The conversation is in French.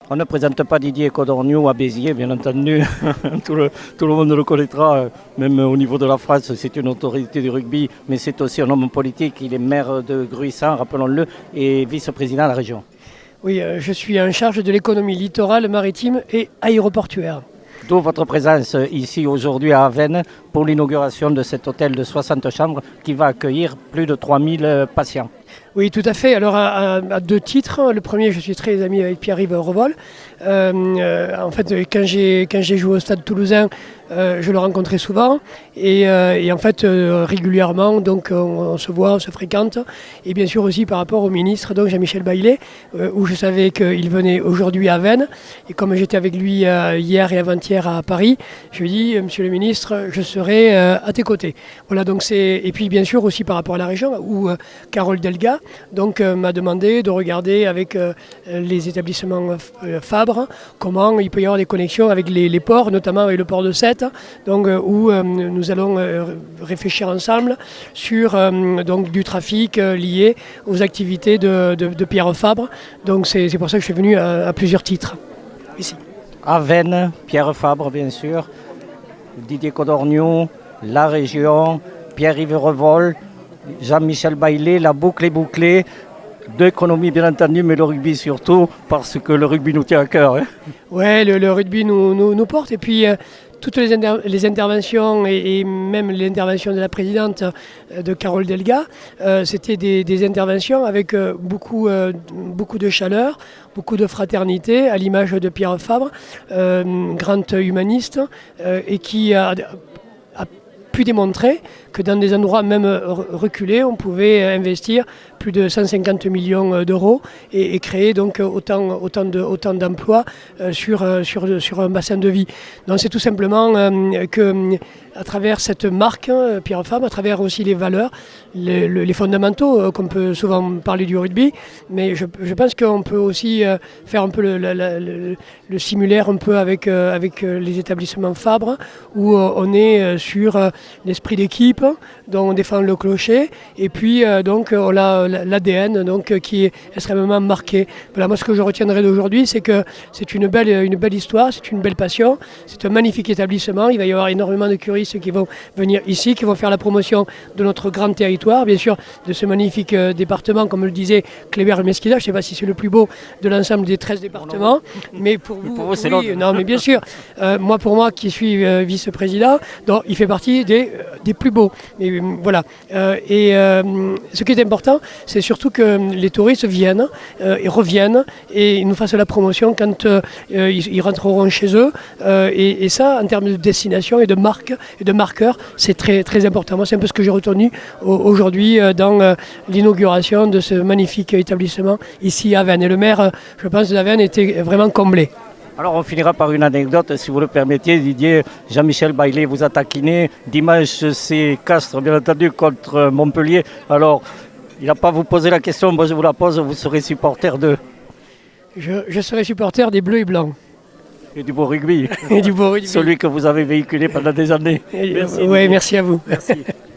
On ne présente pas Didier Codorniou à Béziers, bien entendu. tout, le, tout le monde le connaîtra, même au niveau de la France, c'est une autorité du rugby, mais c'est aussi un homme politique. Il est maire de Gruissant, rappelons-le, et vice-président de la région. Oui, je suis en charge de l'économie littorale, maritime et aéroportuaire. D'où votre présence ici aujourd'hui à Avène pour l'inauguration de cet hôtel de 60 chambres qui va accueillir plus de 3000 patients. Oui, tout à fait. Alors, à deux titres. Le premier, je suis très ami avec Pierre-Yves Revol. En fait, quand j'ai joué au Stade Toulousain, je le rencontrais souvent. Et en fait, régulièrement, donc, on se voit, on se fréquente. Et bien sûr aussi par rapport au ministre, donc Jean-Michel Baillet, où je savais qu'il venait aujourd'hui à Veynes. Et comme j'étais avec lui hier et avant-hier à Paris, je lui ai dit, Monsieur le ministre, je serai à tes côtés. Voilà, donc c'est... Et puis bien sûr aussi par rapport à la région, où Carole Delga donc, m'a demandé de regarder avec les établissements Fabre comment il peut y avoir des connexions avec les ports, notamment avec le port de Sète, donc, où nous allons réfléchir ensemble sur donc, du trafic lié aux activités de Pierre Fabre. Donc c'est pour ça que je suis venu à plusieurs titres ici. Avène, Pierre Fabre bien sûr, Didier Codorniou, la région, Pierre-Yves Revol, Jean-Michel Baillet, la boucle est bouclée. D'économie bien entendu, mais le rugby surtout, parce que le rugby nous tient à cœur. Hein. Oui, le rugby nous porte. Et puis toutes les interventions et même l'intervention de la présidente de Carole Delga, c'était des interventions avec beaucoup de chaleur, beaucoup de fraternité, à l'image de Pierre Fabre, grand humaniste, et qui a pu démontrer que dans des endroits même reculés, on pouvait investir plus de 150 millions d'euros et créer donc autant d'emplois sur un bassin de vie. Donc c'est tout simplement que à travers cette marque Pierre Fabre, à travers aussi les valeurs, les fondamentaux, qu'on peut souvent parler du rugby, mais je pense qu'on peut aussi faire un peu le similaire un peu avec les établissements Fabre, où on est sur l'esprit d'équipe, dont on défend le clocher, et puis donc on a l'ADN donc, qui est extrêmement marqué. Voilà, moi ce que je retiendrai d'aujourd'hui, c'est que c'est une belle histoire, c'est une belle passion, c'est un magnifique établissement. Il va y avoir énormément de curistes qui vont venir ici, qui vont faire la promotion de notre grand territoire, bien sûr, de ce magnifique département, comme le disait Kléber Mesquida. Je ne sais pas si c'est le plus beau de l'ensemble des 13 départements, mais pour vous, c'est oui, non, mais bien sûr. Pour moi qui suis vice-président, donc il fait partie des plus beaux. Mais, voilà. Ce qui est important, c'est surtout que les touristes viennent et reviennent et ils nous fassent la promotion quand ils rentreront chez eux. Et ça, en termes de destination et de marque et de marqueur, c'est très, très important. Moi, c'est un peu ce que j'ai retenu aujourd'hui dans l'inauguration de ce magnifique établissement ici à Veynes. Et le maire, je pense, de Veynes était vraiment comblé. Alors on finira par une anecdote, si vous le permettiez, Didier. Jean-Michel Baillet vous a taquiné. Dimanche, c'est Castres, bien entendu, contre Montpellier. Alors, il n'a pas vous posé la question, moi je vous la pose, vous serez supporter de... Je serai supporter des Bleus et Blancs. Et du beau rugby. Et du beau rugby. Celui que vous avez véhiculé pendant des années. Oui, merci à vous. Merci.